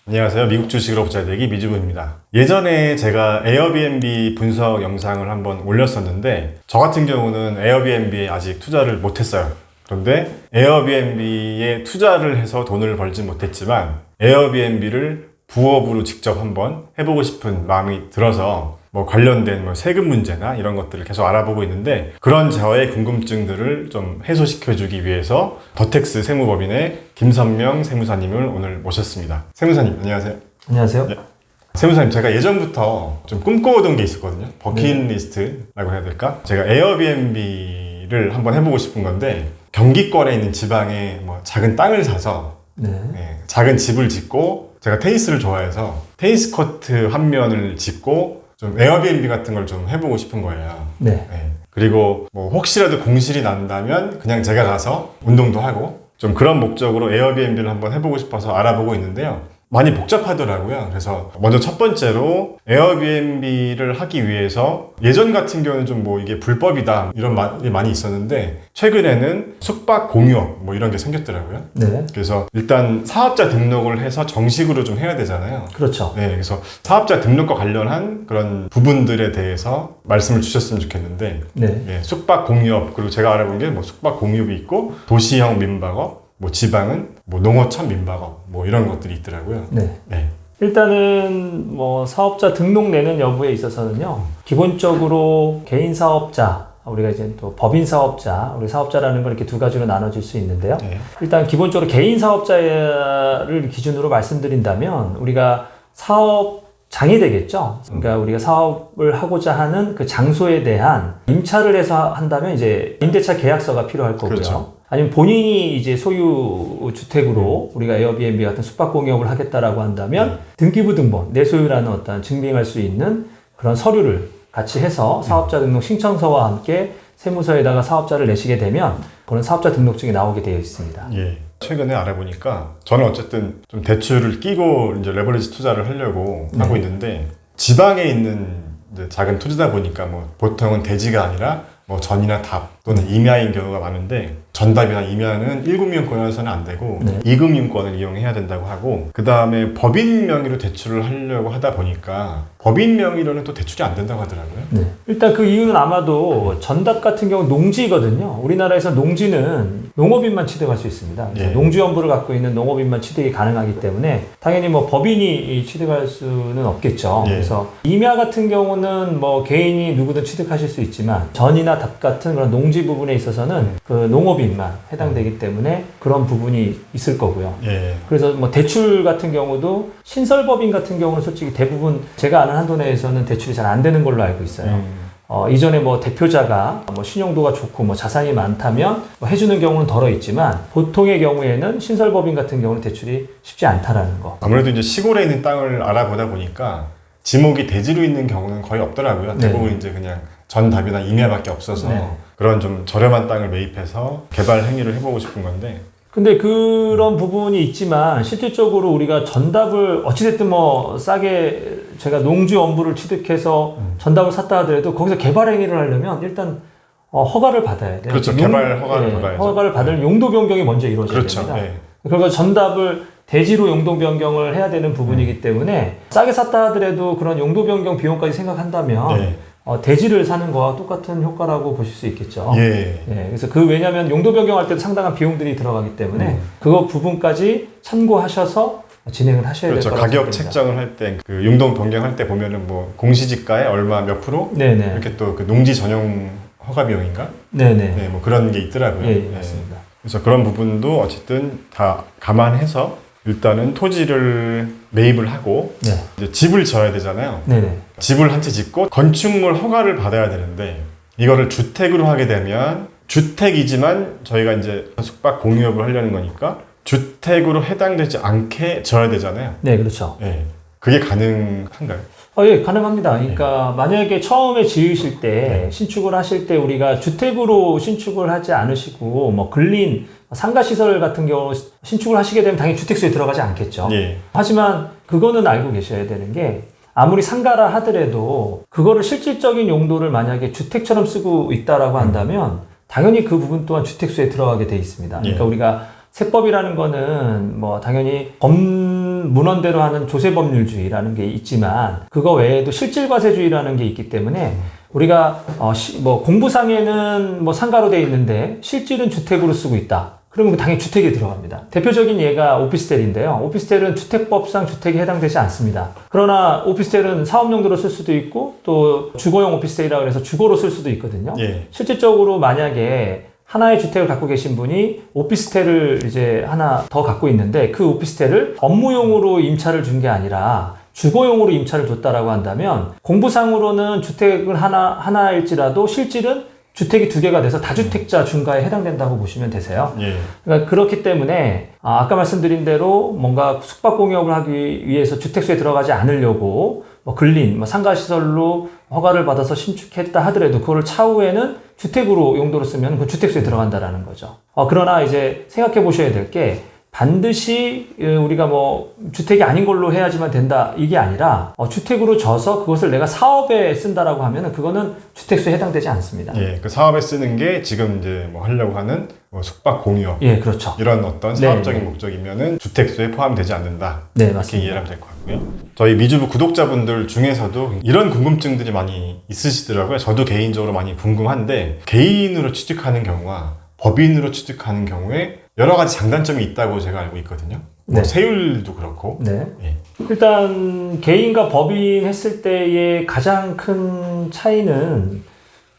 안녕하세요. 미국 주식으로 부자 되기 미주부입니다. 예전에 제가 에어비앤비 분석 영상을 한번 올렸었는데 저 같은 경우는 에어비앤비에 아직 투자를 못했어요. 그런데 에어비앤비에 투자를 해서 돈을 벌지 못했지만 에어비앤비를 부업으로 직접 한번 해보고 싶은 마음이 들어서 관련된 세금 문제나 이런 것들을 계속 알아보고 있는데 그런 저의 궁금증들을 좀 해소시켜주기 위해서 더텍스 세무법인의 김선명 세무사님을 오늘 모셨습니다. 세무사님 안녕하세요. 안녕하세요. 네. 세무사님, 제가 예전부터 좀 꿈꿔오던 게 있었거든요. 버킷리스트라고 해야 될까? 제가 에어비앤비를 한번 해보고 싶은 건데 경기권에 있는 지방에 작은 땅을 사서 작은 집을 짓고, 제가 테니스를 좋아해서 테니스 코트 한 면을 짓고 좀 에어비앤비 같은 걸 좀 해보고 싶은 거예요. 네. 그리고 혹시라도 공실이 난다면 그냥 제가 가서 운동도 하고 좀 그런 목적으로 에어비앤비를 한번 해보고 싶어서 알아보고 있는데요. 많이 복잡하더라고요. 그래서 먼저 첫 번째로 에어비앤비를 하기 위해서 예전 같은 경우는 좀 이게 불법이다 이런 말이 많이 있었는데 최근에는 숙박 공유업 이런 게 생겼더라고요. 네. 그래서 일단 사업자 등록을 해서 정식으로 좀 해야 되잖아요. 그렇죠. 네, 그래서 사업자 등록과 관련한 그런 부분들에 대해서 말씀을 주셨으면 좋겠는데 숙박 공유업, 그리고 제가 알아본 게 숙박 공유업이 있고 도시형 민박업, 지방은 농어촌 민박업 이런 것들이 있더라고요. 네. 일단은 사업자 등록 내는 여부에 있어서는요, 기본적으로 개인 사업자, 우리가 이제 또 법인 사업자, 우리 사업자라는 걸 이렇게 두 가지로 나눠질 수 있는데요. 일단 기본적으로 개인 사업자를 기준으로 말씀드린다면 우리가 사업장이 되겠죠. 그러니까 우리가 사업을 하고자 하는 그 장소에 대한 임차를 해서 한다면 이제 임대차 계약서가 필요할 거고요. 그렇죠. 아니면 본인이 이제 소유 주택으로 우리가 에어비앤비 같은 숙박 공유업을 하겠다라고 한다면 등기부 등본, 내 소유라는 어떤 증빙할 수 있는 그런 서류를 같이 해서 사업자 등록 신청서와 함께 세무서에다가 사업자를 내시게 되면 그런 사업자 등록증이 나오게 되어 있습니다. 최근에 알아보니까 저는 어쨌든 좀 대출을 끼고 이제 레버리지 투자를 하려고 하고 있는데 지방에 있는 이제 작은 투자다 보니까 보통은 대지가 아니라 전이나 답 또는 임야인 경우가 많은데 전답이나 임야는 1금융권에서는 안 되고 2금융권을 이용해야 된다고 하고, 그 다음에 법인 명의로 대출을 하려고 하다 보니까 법인 명의로는 또 대출이 안 된다고 하더라고요. 일단 그 이유는 아마도 전답 같은 경우 농지거든요. 우리나라에서 농지는 농업인만 취득할 수 있습니다. 그래서 농지연부를 갖고 있는 농업인만 취득이 가능하기 때문에 당연히 법인이 취득할 수는 없겠죠. 그래서 임야 같은 경우는 개인이 누구든 취득하실 수 있지만 전이나 답 같은 그런 농지 부분에 있어서는 그 농업인만 해당되기 때문에 그런 부분이 있을 거고요. 그래서 대출 같은 경우도 신설법인 같은 경우는 솔직히 대부분 제가 아는 한도 내에서는 대출이 잘 안 되는 걸로 알고 있어요. 이전에 대표자가 신용도가 좋고 자산이 많다면 해주는 경우는 덜어 있지만 보통의 경우에는 신설법인 같은 경우는 대출이 쉽지 않다라는 거. 아무래도 이제 시골에 있는 땅을 알아보다 보니까 지목이 대지로 있는 경우는 거의 없더라고요. 대부분 이제 그냥 전답이나 임야밖에 없어서 그런 좀 저렴한 땅을 매입해서 개발 행위를 해보고 싶은 건데. 근데 그런 부분이 있지만 실질적으로 우리가 전답을 어찌됐든 싸게 제가 농지연부를 취득해서 전답을 샀다 하더라도 거기서 개발 행위를 하려면 일단 허가를 받아야 돼요. 그렇죠. 개발 허가를 받아야죠. 허가를 받을 용도 변경이 먼저 이루어져야 됩니다. 그러니까 전답을 대지로 용도 변경을 해야 되는 부분이기 때문에 싸게 샀다 하더라도 그런 용도 변경 비용까지 생각한다면 대지를 사는 거와 똑같은 효과라고 보실 수 있겠죠. 그래서 왜냐하면 용도 변경할 때도 상당한 비용들이 들어가기 때문에 그거 부분까지 참고하셔서 진행을 하셔야 될 거라고 가격 생각됩니다. 책정을 할 때 그 용도 변경할 때 보면은 공시지가에 얼마 몇 프로 이렇게 또 그 농지 전용 허가 비용인가? 그런 게 있더라고요. 맞습니다. 그래서 그런 부분도 어쨌든 다 감안해서 일단은 토지를 매입을 하고 이제 집을 지어야 되잖아요. 집을 한 채 짓고 건축물 허가를 받아야 되는데 이거를 주택으로 하게 되면 주택이지만 저희가 이제 숙박 공유업을 하려는 거니까 주택으로 해당되지 않게 지어야 되잖아요. 그렇죠. 그게 가능한가요? 가능합니다. 그러니까 만약에 처음에 지으실 때 신축을 하실 때 우리가 주택으로 신축을 하지 않으시고 근린 상가시설 같은 경우 신축을 하시게 되면 당연히 주택수에 들어가지 않겠죠. 하지만 그거는 알고 계셔야 되는 게 아무리 상가라 하더라도 그거를 실질적인 용도를 만약에 주택처럼 쓰고 있다라고 한다면 당연히 그 부분 또한 주택수에 들어가게 돼 있습니다. 그러니까 우리가 세법이라는 거는 당연히 우리는 문헌대로 하는 조세법률주의라는 게 있지만 그거 외에도 실질과세주의라는 게 있기 때문에 우리가 뭐 공부상에는 뭐 상가로 돼 있는데 실질은 주택으로 쓰고 있다. 그러면 당연히 주택에 들어갑니다. 대표적인 예가 오피스텔인데요. 오피스텔은 주택법상 주택에 해당되지 않습니다. 그러나 오피스텔은 사업용도로 쓸 수도 있고 또 주거용 오피스텔이라고 해서 주거로 쓸 수도 있거든요. 예. 실질적으로 만약에 하나의 주택을 갖고 계신 분이 오피스텔을 이제 하나 더 갖고 있는데 그 오피스텔을 업무용으로 임차를 준 게 아니라 주거용으로 임차를 줬다라고 한다면 공부상으로는 주택을 하나일지라도 실질은 주택이 두 개가 돼서 다주택자 중과에 해당된다고 보시면 되세요. 예. 그러니까 그렇기 때문에 아까 말씀드린 대로 뭔가 숙박공역을 하기 위해서 주택수에 들어가지 않으려고 뭐 근린, 상가시설로 허가를 받아서 신축했다 하더라도 그거를 차후에는 주택으로 용도로 쓰면 그 주택수에 들어간다라는 거죠. 그러나 이제 생각해 보셔야 될 게 반드시 우리가 뭐 주택이 아닌 걸로 해야지만 된다 이게 아니라 주택으로 져서 그것을 내가 사업에 쓴다라고 하면은 그거는 주택수에 해당되지 않습니다. 예, 그 사업에 쓰는 게 지금 이제 뭐 하려고 하는 뭐 숙박 공유업, 예, 그렇죠. 이런 어떤 사업적인 목적이면은 주택수에 포함되지 않는다. 네, 이렇게 맞습니다. 이해를 하면 될 것 같고요. 저희 미주부 구독자분들 중에서도 이런 궁금증들이 많이 있으시더라고요. 저도 개인적으로 많이 궁금한데 개인으로 취득하는 경우와 법인으로 취득하는 경우에 여러 가지 장단점이 있다고 제가 알고 있거든요. 뭐 네. 세율도 그렇고. 네. 예. 일단 개인과 법인 했을 때의 가장 큰 차이는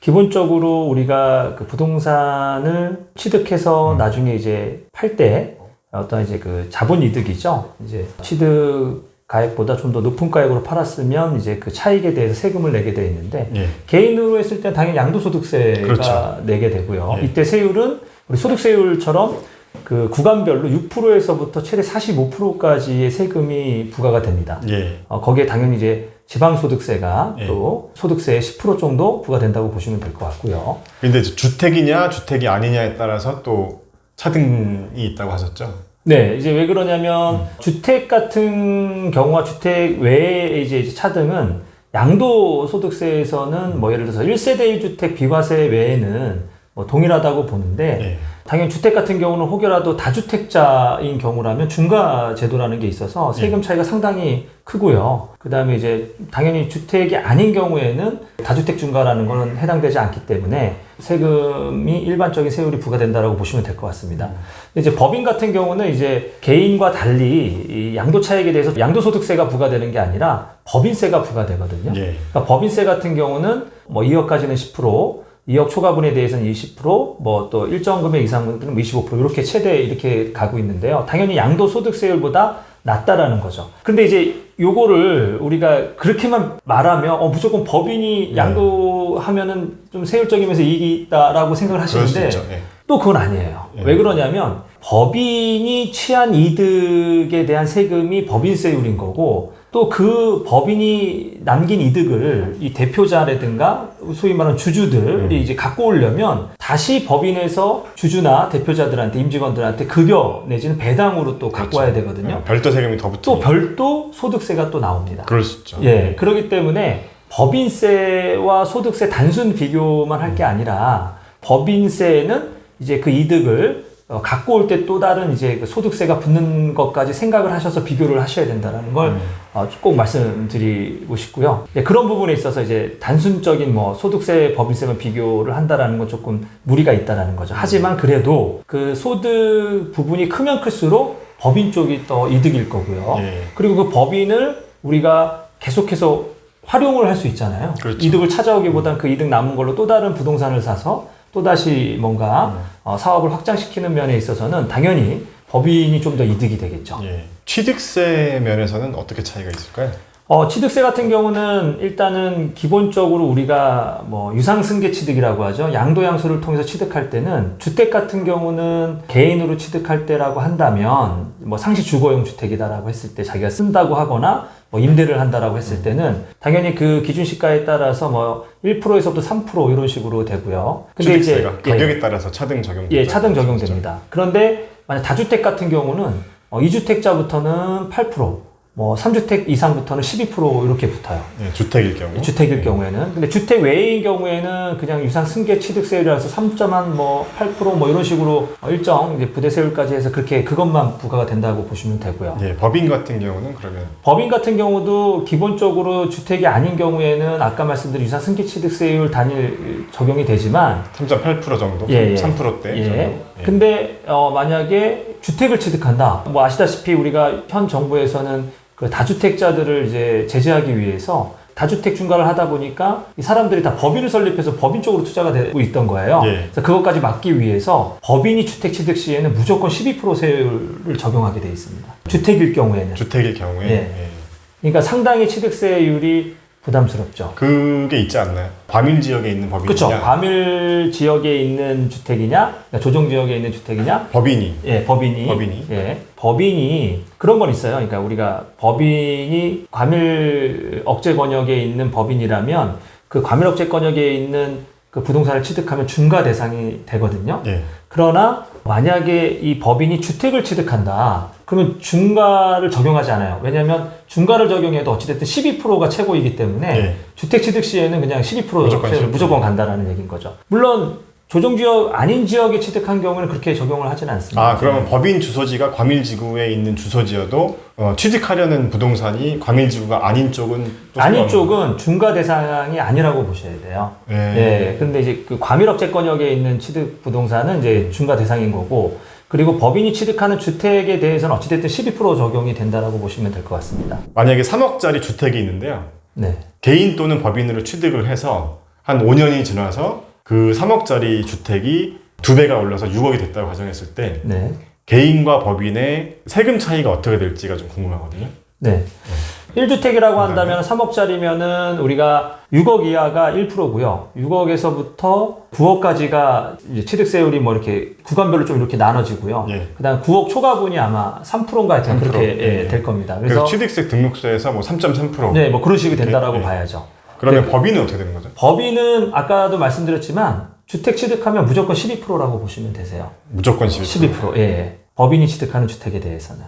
기본적으로 우리가 그 부동산을 취득해서 나중에 이제 팔 때 어떤 이제 그 자본 이득이죠. 이제 취득 가액보다 좀 더 높은 가액으로 팔았으면 이제 그 차익에 대해서 세금을 내게 되어 있는데 예. 개인으로 했을 때 당연히 양도소득세가 그렇죠. 내게 되고요. 예. 이때 세율은 우리 소득세율처럼 그 구간별로 6%에서부터 최대 45%까지의 세금이 부과가 됩니다. 예. 거기에 당연히 이제 지방소득세가 예. 또 소득세의 10% 정도 부과된다고 보시면 될 것 같고요. 근데 이제 주택이냐 주택이 아니냐에 따라서 또 차등이 있다고 하셨죠? 네, 이제 왜 그러냐면 주택 같은 경우와 주택 외에 이제 차등은 양도소득세에서는 뭐 예를 들어서 1세대 1주택 비과세 외에는 뭐 동일하다고 보는데 예. 당연히 주택 같은 경우는 혹여라도 다주택자인 경우라면 중과 제도라는 게 있어서 세금 차이가 상당히 크고요. 그 다음에 이제 당연히 주택이 아닌 경우에는 다주택 중과라는 거는 해당되지 않기 때문에 세금이 일반적인 세율이 부과된다라고 보시면 될 것 같습니다. 이제 법인 같은 경우는 이제 개인과 달리 이 양도 차익에 대해서 양도소득세가 부과되는 게 아니라 법인세가 부과되거든요. 예. 그러니까 법인세 같은 경우는 뭐 2억까지는 10%, 2억 초과분에 대해서는 20%, 뭐 또 일정 금액 이상은 25% 이렇게 최대 이렇게 가고 있는데요. 당연히 양도소득세율보다 낮다라는 거죠. 근데 이제 요거를 우리가 그렇게만 말하면 무조건 법인이 양도하면은 좀 세율적이면서 이익이 있다라고 생각을 그럴 수 하시는데 있죠. 예. 또 그건 아니에요. 예. 왜 그러냐면 법인이 취한 이득에 대한 세금이 법인세율인 거고 또 그 법인이 남긴 이득을 이 대표자라든가 소위 말하는 주주들이 이제 갖고 오려면 다시 법인에서 주주나 대표자들한테 임직원들한테 급여 내지는 배당으로 또 갖고 와야 되거든요. 별도 세금이 더 붙고. 또 별도 소득세가 또 나옵니다. 그럴 수 있죠. 예, 그렇기 때문에 법인세와 소득세 단순 비교만 할 게 아니라 법인세는 이제 그 이득을 갖고 올 때 또 다른 이제 그 소득세가 붙는 것까지 생각을 하셔서 비교를 하셔야 된다는 걸 꼭 말씀드리고 싶고요. 예, 그런 부분에 있어서 이제 단순적인 뭐 소득세, 법인세만 비교를 한다라는 건 조금 무리가 있다라는 거죠. 하지만 그래도 그 소득 부분이 크면 클수록 법인 쪽이 더 이득일 거고요. 예. 그리고 그 법인을 우리가 계속해서 활용을 할 수 있잖아요. 그렇죠. 이득을 찾아오기보단 그 이득 남은 걸로 또 다른 부동산을 사서 또다시 뭔가 사업을 확장시키는 면에 있어서는 당연히 법인이 좀 더 이득이 되겠죠. 예. 취득세 면에서는 어떻게 차이가 있을까요? 취득세 같은 경우는 일단은 기본적으로 우리가 뭐 유상승계 취득이라고 하죠. 양도양수를 통해서 취득할 때는 주택 같은 경우는 개인으로 취득할 때라고 한다면 뭐 상시 주거용 주택이다라고 했을 때 자기가 쓴다고 하거나 뭐 임대를 한다라고 했을 때는 당연히 그 기준시가에 따라서 뭐 1%에서부터 3% 이런 식으로 되고요. 근데 취득세가 이제 가격에 따라서 차등 적용됩니다. 예, 차등 적용됩니다. 그런데 만약 다주택 같은 경우는 2주택자부터는 8%, 뭐 3주택 이상부터는 12% 이렇게 붙어요. 예, 주택일 경우. 주택일 경우에는. 근데 주택 외인 경우에는 그냥 유상 승계 취득세율이라서 3.8% 이런 식으로 일정 이제 부대세율까지 해서 그렇게 그것만 부과가 된다고 보시면 되고요. 예, 법인 같은 경우는 그러면 법인 같은 경우도 기본적으로 주택이 아닌 경우에는 아까 말씀드린 유상 승계 취득세율 단일 적용이 되지만 3.8% 정도, 예, 3%대 예. 정도. 예. 근데 만약에 주택을 취득한다. 뭐 아시다시피 우리가 현 정부에서는 그 다주택자들을 이제 제재하기 위해서 다주택 중과를 하다 보니까 이 사람들이 다 법인을 설립해서 법인 쪽으로 투자가 되고 있던 거예요. 예. 그래서 그것까지 막기 위해서 법인이 주택 취득 시에는 무조건 12% 세율을 적용하게 돼 있습니다. 주택일 경우에는. 주택일 경우에. 예. 예. 그러니까 상당히 취득세율이 부담스럽죠. 그게 있지 않나요? 과밀 지역에 있는 법인이냐? 그렇죠. 과밀 지역에 있는 주택이냐, 그러니까 조정 지역에 있는 주택이냐, 법인이. 예, 법인이. 예, 법인이 그런 건 있어요. 그러니까 우리가 법인이 과밀 억제 권역에 있는 법인이라면 그 과밀 억제 권역에 있는 그 부동산을 취득하면 중과 대상이 되거든요. 예. 그러나 만약에 이 법인이 주택을 취득한다. 그러면 중과를 적용하지 않아요. 왜냐하면 중과를 적용해도 어찌됐든 12%가 최고이기 때문에 예. 주택 취득 시에는 그냥 12% 무조건 12%. 무조건 간다라는 얘기인 거죠. 물론 조정지역 아닌 지역에 취득한 경우는 그렇게 적용을 하지는 않습니다. 아, 그러면 법인 주소지가 과밀지구에 있는 주소지여도 취득하려는 부동산이 과밀지구가 아닌 쪽은 또 아닌 쪽은 중과 대상이 아니라고 보셔야 돼요. 예. 네. 근데 이제 그 과밀억제권역에 있는 취득 부동산은 이제 중과 대상인 거고, 그리고 법인이 취득하는 주택에 대해서는 어찌됐든 12% 적용이 된다라고 보시면 될 것 같습니다. 만약에 3억짜리 주택이 있는데요. 네. 개인 또는 법인으로 취득을 해서 한 5년이 지나서 그 3억짜리 주택이 2배가 올라서 6억이 됐다고 가정했을 때 네. 개인과 법인의 세금 차이가 어떻게 될지가 좀 궁금하거든요. 네. 1주택이라고 한다면 3억짜리면은 우리가 6억 이하가 1%고요. 6억에서부터 9억까지가 이제 취득세율이 뭐 이렇게 구간별로 좀 이렇게 나눠지고요. 예. 그다음 9억 초과분이 아마 3%인가 하여튼 3%. 그렇게 예. 될 겁니다. 그래서 취득세 등록세에서 뭐 3.3%. 네, 뭐 그런 식이 된다라고 예. 봐야죠. 그러면 네. 법인은 어떻게 되는 거죠? 법인은 아까도 말씀드렸지만 주택 취득하면 무조건 12%라고 보시면 되세요. 무조건 12%. 12%. 예. 법인이 취득하는 주택에 대해서는.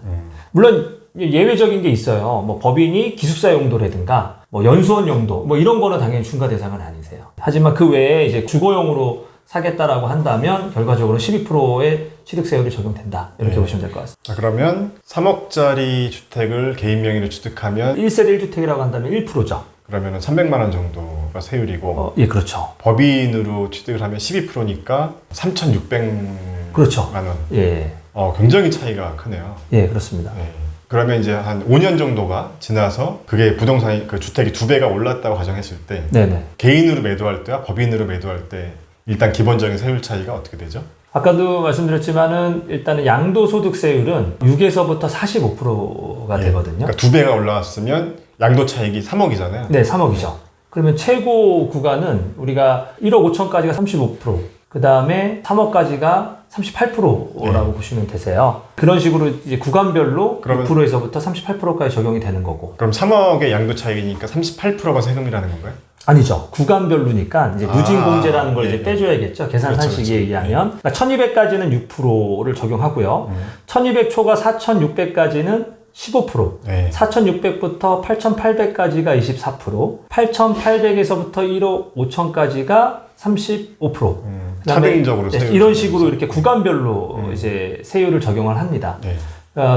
물론 예외적인 게 있어요. 뭐 법인이 기숙사 용도라든가 뭐 연수원 용도 뭐 이런 거는 당연히 중과 대상은 아니세요. 하지만 그 외에 이제 주거용으로 사겠다라고 한다면 결과적으로 12%의 취득세율이 적용된다. 이렇게 보시면 될 것 같습니다. 자, 그러면 3억짜리 주택을 개인 명의로 취득하면 1세대 1주택이라고 한다면 1%죠. 그러면 300만 원 정도가 세율이고 예, 그렇죠. 법인으로 취득을 하면 12%니까 3,600만 그렇죠. 원. 예. 굉장히 차이가 크네요. 예, 그렇습니다. 네. 그러면 이제 한 5년 정도가 지나서 그게 부동산이 그 주택이 2배가 올랐다고 가정했을 때 네네. 개인으로 매도할 때와 법인으로 매도할 때 일단 기본적인 세율 차이가 어떻게 되죠? 아까도 말씀드렸지만은 일단은 양도소득세율은 6에서부터 45%가 되거든요. 그러니까 2배가 올라왔으면 양도 차익이 3억이잖아요. 네, 3억이죠. 그러면 최고 구간은 우리가 1억 5천까지가 35%, 그 다음에 3억까지가 38%라고 보시면 되세요. 그런 식으로 이제 구간별로 그러면- 6%에서부터 38%까지 적용이 되는 거고. 그럼 3억의 양도 차익이니까 38%가 세금이라는 건가요? 아니죠. 구간별로니까 이제 누진공제라는 걸 예, 이제 예. 떼줘야겠죠. 계산 그렇죠, 산식에 그렇죠. 의하면. 그러니까 1200까지는 6%를 적용하고요. 1200 초과 4600까지는 15%. 네. 4600부터 8800까지가 24%. 8800에서부터 1억 5천까지가 35%. 그다음에 차등적으로 세율을 이런 적용해서. 식으로 이렇게 구간별로 이제 세율을 적용을 합니다. 네.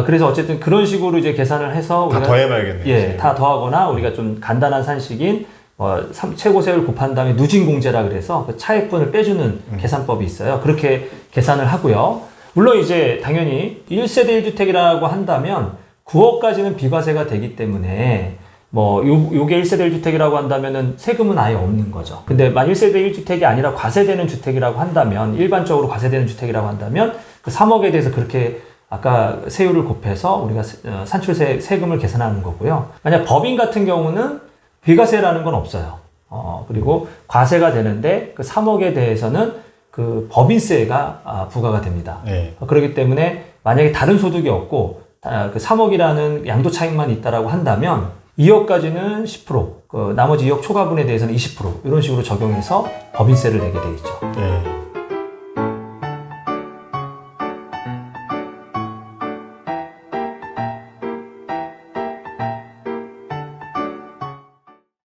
그래서 어쨌든 그런 식으로 이제 계산을 해서 다 우리가 더해봐야겠네요. 예, 다 더하거나 우리가 좀 간단한 산식인 최고 세율 곱한 다음에 누진공제라 그래서 그 차액분을 빼주는 계산법이 있어요. 그렇게 계산을 하고요. 물론 이제 당연히 1세대 1주택이라고 한다면 9억까지는 비과세가 되기 때문에 요게 1세대 1주택이라고 한다면은 세금은 아예 없는 거죠. 근데 만 1세대 1주택이 아니라 과세되는 주택이라고 한다면, 일반적으로 과세되는 주택이라고 한다면 그 3억에 대해서 그렇게 아까 세율을 곱해서 우리가 산출세 세금을 계산하는 거고요. 만약 법인 같은 경우는 비과세라는 건 없어요. 그리고 과세가 되는데 그 3억에 대해서는 그 법인세가 부과가 됩니다. 네. 그렇기 때문에 만약에 다른 소득이 없고 그 3억이라는 양도 차익만 있다라고 한다면 2억까지는 10%, 그 나머지 2억 초과분에 대해서는 20% 이런 식으로 적용해서 법인세를 내게 돼 있죠. 네.